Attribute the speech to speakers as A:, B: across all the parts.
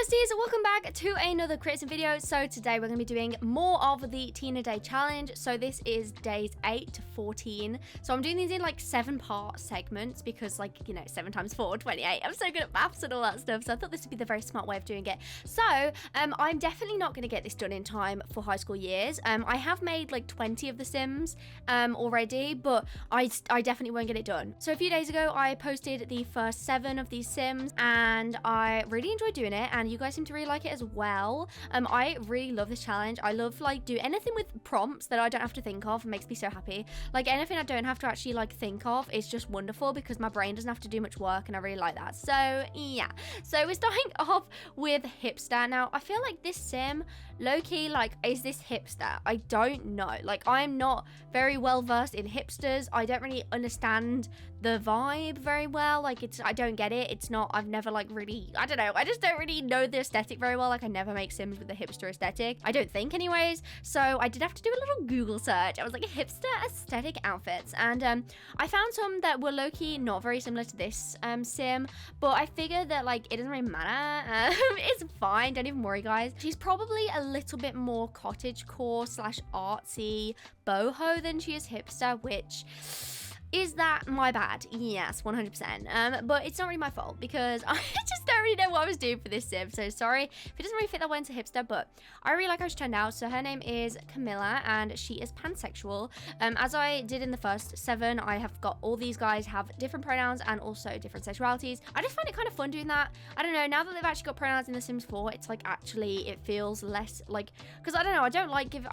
A: Ghosties, welcome back to another creative video. So today we're going to be doing more of the Teen a Day challenge. So this is days 8 to 14. So I'm doing these in like 7-part segments because, like, you know, 7 times 4, 28. I'm so good at maths and all that stuff. So I thought this would be the very smart way of doing it. So I'm definitely not going to get this done in time for high school years. I have made like 20 of the Sims already, but I definitely won't get it done. So a few days ago, I posted the first 7 of these Sims and I really enjoyed doing it. And you guys seem to really like it as well. I really love this challenge. I love like do anything with prompts that I don't have to think of. It makes me so happy. Like anything I don't have to actually like think of is just wonderful because my brain doesn't have to do much work and I really like that. So yeah. So we're starting off with Hipster. Now I feel like this sim low-key, like, is this Hipster? I don't know. Like, I'm not very well versed in hipsters. I don't really understand the vibe very well. Like, I don't get it. It's not, I've never like really, I don't know. I just don't really know the aesthetic very well. Like, I never make Sims with the hipster aesthetic. I don't think anyways. So I did have to do a little Google search. I was like, hipster aesthetic outfits. And I found some that were low-key not very similar to this sim. But I figured that like, it doesn't really matter. It's fine. Don't even worry, guys. She's probably a little bit more cottagecore / artsy boho than she is hipster, which... is that my bad? Yes, 100%. But it's not really my fault because I just don't really know what I was doing for this sim. So sorry if it doesn't really fit that well into hipster, but I really like how she turned out. So her name is Camilla and she is pansexual. As I did in the first 7, I have got all these guys have different pronouns and also different sexualities. I just find it kind of fun doing that. I don't know, now that they've actually got pronouns in The Sims 4, it's like actually it feels less like, because I don't know, I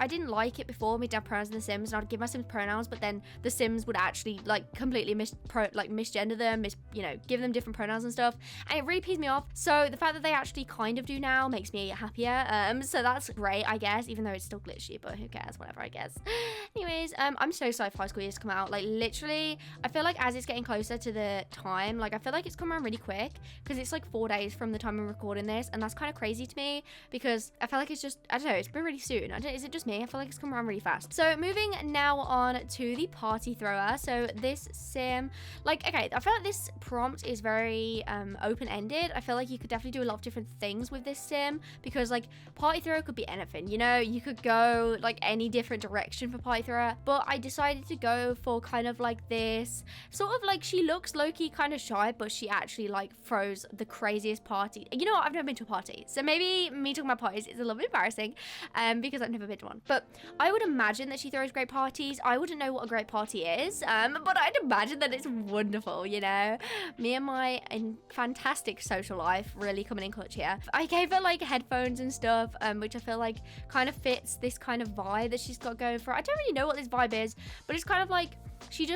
A: didn't like it before me to have pronouns in The Sims and I'd give my Sims pronouns, but then the Sims would actually like completely misgender them, give them different pronouns and stuff, and it really pees me off. So the fact that they actually kind of do now makes me happier. So that's great, I guess, even though it's still glitchy, but who cares, whatever, I guess. Anyways, I'm so excited for high school years to come out. Like, literally, I feel like as it's getting closer to the time, like, I feel like it's come around really quick because it's like 4 days from the time I'm recording this, and that's kind of crazy to me because I feel like it's just, I don't know, it's been really soon. Is it just me? I feel like it's come around really fast. So moving now on to the party thrower. So this sim, like, okay, I feel like this prompt is very open-ended. I feel like you could definitely do a lot of different things with this sim because, like, party thrower could be anything, you know, you could go like any different direction for party thrower, but I decided to go for kind of like this sort of like, she looks low-key kind of shy, but she actually like throws the craziest party. You know what, I've never been to a party, so maybe me talking about parties is a little bit embarrassing because I've never been to one, but I would imagine that she throws great parties. I wouldn't know what a great party is, but I'd imagine that it's wonderful, you know. Me and my fantastic social life really coming in clutch here. I gave her like headphones and stuff, which I feel like kind of fits this kind of vibe that she's got going for her. I don't really know what this vibe is, but it's kind of like she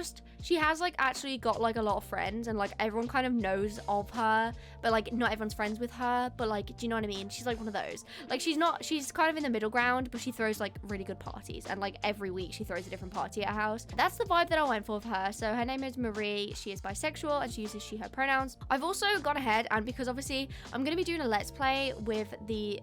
A: has like actually got like a lot of friends and like everyone kind of knows of her, but like not everyone's friends with her, but like, do you know what I mean? She's like one of those, like, she's kind of in the middle ground, but she throws like really good parties, and like every week she throws a different party at her house. That's the vibe that I went for her. So her name is Marie. She is bisexual and she uses she, her pronouns. I've also gone ahead, and because obviously I'm going to be doing a let's play with the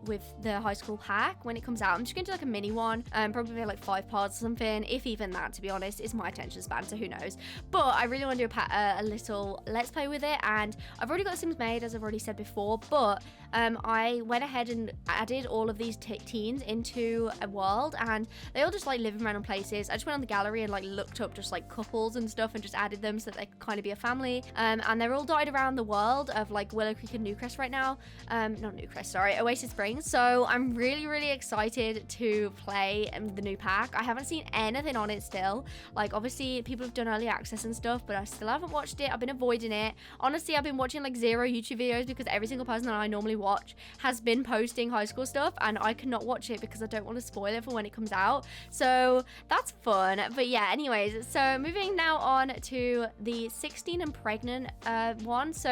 A: high school pack when it comes out, I'm just going to do like a mini one, probably like 5 parts or something, if even that, to be honest. Is my attention span, so who knows. But I really want to do a little let's play with it, and I've already got the Sims made, as I've already said before, but I went ahead and added all of these teens into a world, and they all just like live in random places. I just went on the gallery and like looked up just like couples and stuff and just added them so that they could kind of be a family, and they're all dotted around the world of like Willow Creek and Newcrest right now. Not Newcrest, sorry, Oasis Springs. So I'm really excited to play the new pack. I haven't seen anything on it still. Like, obviously people have done early access and stuff, but I still haven't watched it. I've been avoiding it. Honestly, I've been watching like 0 YouTube videos because every single person that I normally watch has been posting high school stuff, and I cannot watch it because I don't want to spoil it for when it comes out. So that's fun. But yeah, anyways, so moving now on to the 16 and pregnant one. So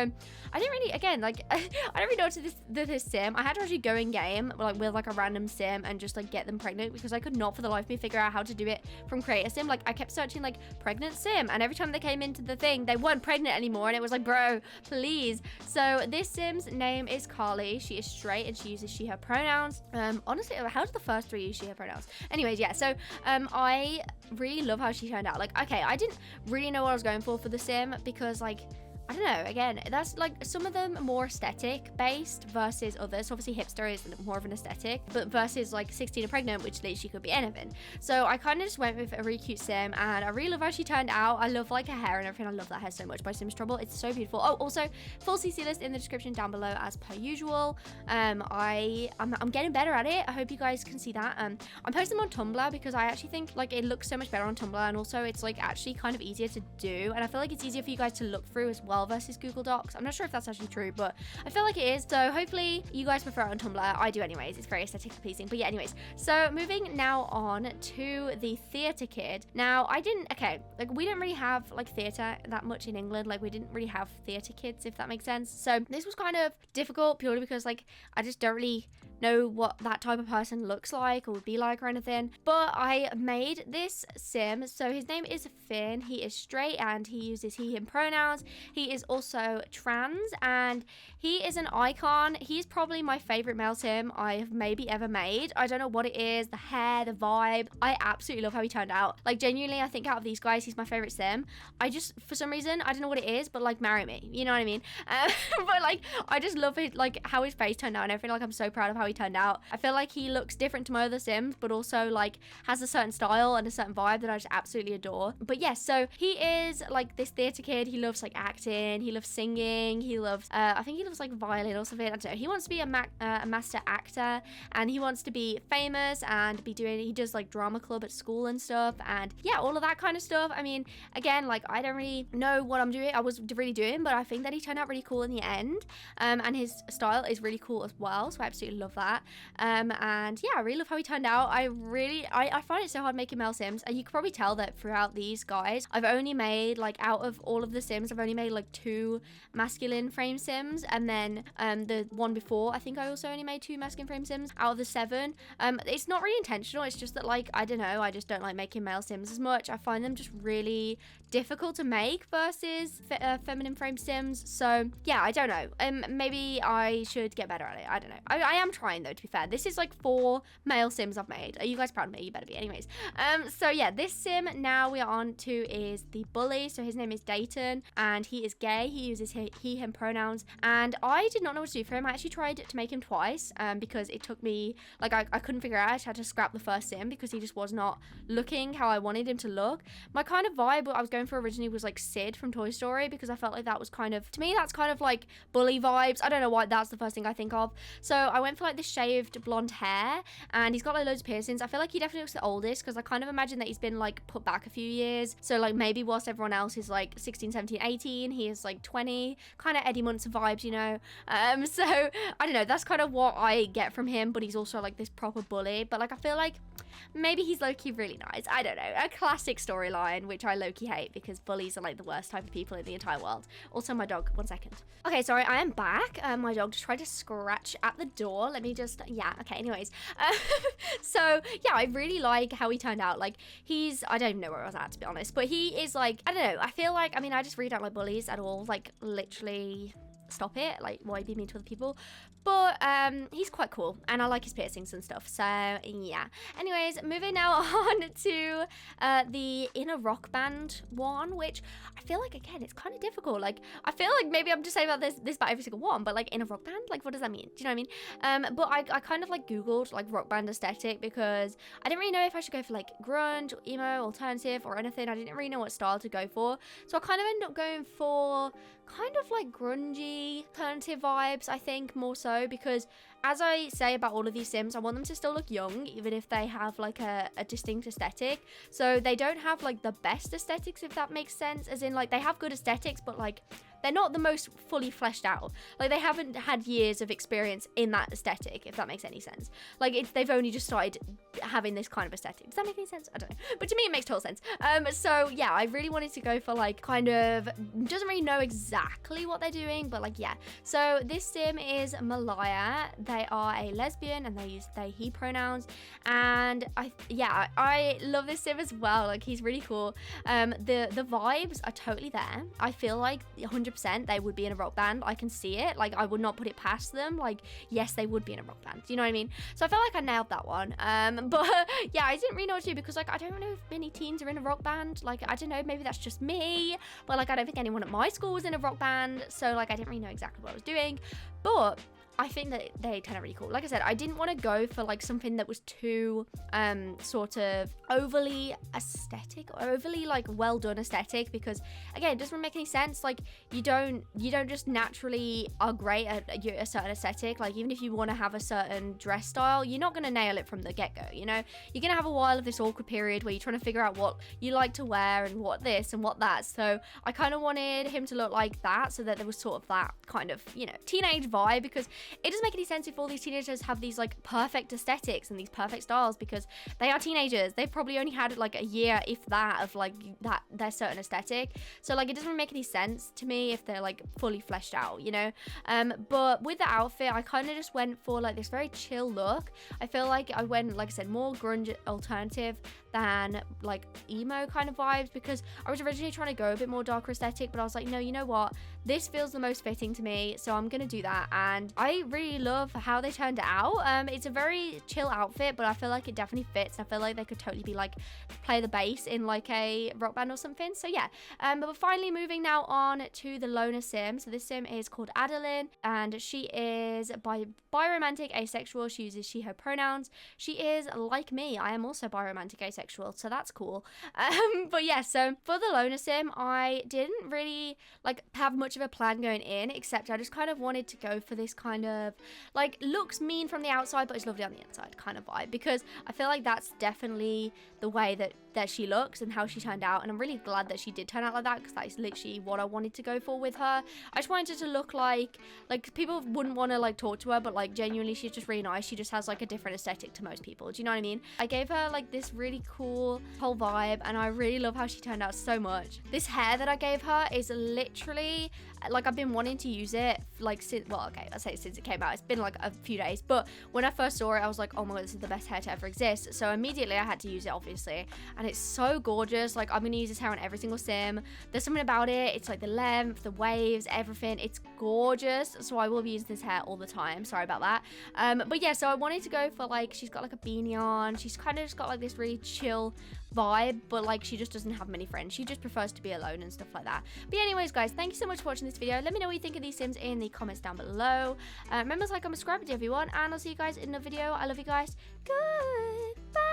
A: I didn't really, again, like, I don't really know this sim. I had to actually go in game like with like a random sim and just like get them pregnant because I could not for the life of me figure out how to do it from create a sim. Like, I kept searching like pregnant sim, and every time they came into the thing, they weren't pregnant anymore, and it was like, bro, please. So this Sim's name is Carly. She is straight and she uses she, her pronouns. Honestly, how did the first 3 use she, her pronouns? Anyways, yeah, so I really love how she turned out. Like, okay, I didn't really know what I was going for the sim because, like, I don't know, again, that's like some of them more aesthetic based versus others. Obviously Hipster is more of an aesthetic, but versus like 16 and pregnant, which literally could be anything. So I kind of just went with a really cute sim, and I really love how she turned out. I love like her hair and everything. I love that hair so much by Sims Trouble. It's so beautiful. Oh, also full CC list in the description down below as per usual. I'm getting better at it. I hope you guys can see that. I'm posting them on Tumblr because I actually think like it looks so much better on Tumblr, and also it's like actually kind of easier to do, and I feel like it's easier for you guys to look through as well versus Google Docs. I'm not sure if that's actually true, but I feel like it is. So hopefully you guys prefer it on Tumblr. I do anyways. It's very aesthetically pleasing. But yeah, anyways. So moving now on to the theatre kid. Now we didn't really have like theatre that much in England. Like we didn't really have theatre kids, if that makes sense. So this was kind of difficult purely because like I just don't really know what that type of person looks like or would be like or anything. But I made this sim. So his name is Finn. He is straight and he uses he him pronouns. He is also trans and he is an icon. He's probably my favorite male sim I have maybe ever made. I don't know what it is, the hair, the vibe. I absolutely love how he turned out. Like genuinely, I think out of these guys he's my favorite sim. I just, for some reason, I don't know what it is, but like marry me, you know what I mean? But like I just love it, like how his face turned out and everything. Like I'm so proud of how he turned out. I feel like he looks different to my other sims, but also like has a certain style and a certain vibe that I just absolutely adore. But yes, so he is like this theatre kid. He loves like acting, he loves singing, he loves I think he loves like violin or something. I don't know. He wants to be a master actor, and he wants to be famous and he does like drama club at school and stuff, and yeah, all of that kind of stuff. I mean, again, like I don't really know what I was really doing, but I think that he turned out really cool in the end, and his style is really cool as well, so I absolutely love that. And yeah, I really love how he turned out. I find it so hard making male sims, and you can probably tell that throughout these guys I've only made like out of all of the sims I've only made like 2 masculine frame sims, and then the one before I think I also only made 2 masculine frame sims out of the 7. It's not really intentional, it's just that like I don't know, I just don't like making male sims as much. I find them just really difficult to make versus feminine frame sims. So yeah, I don't know, maybe I should get better at it. I don't know. I am trying though, to be fair. This is like 4 male sims I've made. Are you guys proud of me? You better be. Anyways, so yeah, this sim now we are on to is the bully. So his name is Dayton and he is gay. He uses he him pronouns, and I did not know what to do for him. I actually tried to make him twice because it took me like I couldn't figure out. I had to scrap the first sim because he just was not looking how I wanted him to look. My kind of vibe what I was going for originally was like Sid from Toy Story, because I felt like that was kind of, to me that's kind of like bully vibes. I don't know why that's the first thing I think of. So I went for like this shaved blonde hair, and he's got like loads of piercings. I feel like he definitely looks the oldest because I kind of imagine that he's been like put back a few years. So like maybe whilst everyone else is like 16, 17, 18, he is like 20, kind of Eddie Munson vibes, you know. So I don't know, that's kind of what I get from him, but he's also like this proper bully. But like I feel like maybe he's low-key really nice. I don't know, a classic storyline, which I low-key hate because bullies are like the worst type of people in the entire world. Also my dog, 1 second. Okay, sorry, I am back. My dog just tried to scratch at the door. Let me just, yeah, okay, anyways. So yeah, I really like how he turned out. Like I don't even know where I was at, to be honest, but he is like, I don't know, I feel like, I mean, I just really don't like bullies at all. Like literally stop it, like why be mean to other people? But he's quite cool and I like his piercings and stuff, so yeah. Anyways, moving now on to the inner rock band one, which I feel like, again, it's kind of difficult. Like I feel like maybe I'm just saying about this about every single one, but like inner rock band, like what does that mean? Do you know what I mean? But I kind of like googled like rock band aesthetic because I didn't really know if I should go for like grunge or emo, alternative or anything. I didn't really know what style to go for, so I kind of ended up going for kind of like grungy alternative vibes, I think, more so, because as I say about all of these sims, I want them to still look young, even if they have like a distinct aesthetic. So they don't have like the best aesthetics, if that makes sense, as in like they have good aesthetics, but like they're not the most fully fleshed out. Like they haven't had years of experience in that aesthetic, if that makes any sense. Like they've only just started having this kind of aesthetic. Does that make any sense? I don't know, but to me it makes total sense. So yeah, I really wanted to go for like kind of, doesn't really know exactly what they're doing, but like yeah. So this sim is Malaya. They are a lesbian and they use they he pronouns, and I love this sim as well. Like he's really cool. The vibes are totally there. I feel like 100% 100% they would be in a rock band. I can see it. Like, I would not put it past them. Like, yes, they would be in a rock band. Do you know what I mean? So I felt like I nailed that one. But yeah, I didn't really know what to do because, like, I don't know if many teens are in a rock band. Like, I don't know, maybe that's just me. But, like, I don't think anyone at my school was in a rock band. So, like, I didn't really know exactly what I was doing. But I think that they turned out really cool. Like I said, I didn't want to go for like something that was too sort of overly aesthetic or overly like well done aesthetic, because again, it doesn't make any sense. Like you don't just naturally are great at a certain aesthetic. Like even if you want to have a certain dress style, you're not going to nail it from the get-go, you know? You're going to have a while of this awkward period where you're trying to figure out what you like to wear and what this and what that. So I kind of wanted him to look like that, so that there was sort of that kind of, you know, teenage vibe, because it doesn't make any sense if all these teenagers have these like perfect aesthetics and these perfect styles, because they are teenagers. They've probably only had like a year, if that, of like that their certain aesthetic. So like it doesn't really make any sense to me if they're like fully fleshed out, you know? But with the outfit, I kind of just went for like this very chill look. I feel like I went, like I said, more grunge alternative than like emo kind of vibes, because I was originally trying to go a bit more darker aesthetic, but I was like, no, you know what, this feels the most fitting to me, so I'm gonna do that. And I really love how they turned out. It's a very chill outfit, but I feel like it definitely fits. I feel like they could totally be like play the bass in like a rock band or something. So yeah, but we're finally moving now on to the loner sim. So this sim is called Adeline, and she is biromantic asexual. She uses she her pronouns. She is like me. I am also biromantic asexual, so that's cool. But yeah, so for the loner sim, I didn't really like have much of a plan going in, except I just kind of wanted to go for this kind of like looks mean from the outside but is lovely on the inside kind of vibe, because I feel like that's definitely the way that she looks and how she turned out, and I'm really glad that she did turn out like that, because that is literally what I wanted to go for with her. I just wanted her to look like people wouldn't want to like talk to her, but like genuinely she's just really nice. She just has like a different aesthetic to most people. Do you know what I mean? I gave her like this really cool whole vibe, and I really love how she turned out so much. This hair that I gave her is literally like I've been wanting to use it like since, well, okay, I'll say since it came out. It's been like a few days, but when I first saw it, I was like, oh my god, this is the best hair to ever exist. So immediately I had to use it, obviously, and it's so gorgeous. Like I'm gonna use this hair on every single sim. There's something about it. It's like the length, the waves, everything. It's gorgeous. So I will be using this hair all the time. Sorry about that. But yeah, so I wanted to go for like, she's got like a beanie on. She's kind of just got like this really chill vibe, but like she just doesn't have many friends. She just prefers to be alone and stuff like that. But anyways, guys, thank you so much for watching this video. Let me know what you think of these sims in the comments down below. Remember to like, comment, subscribe, do everyone, and I'll see you guys in the video. I love you guys. Goodbye.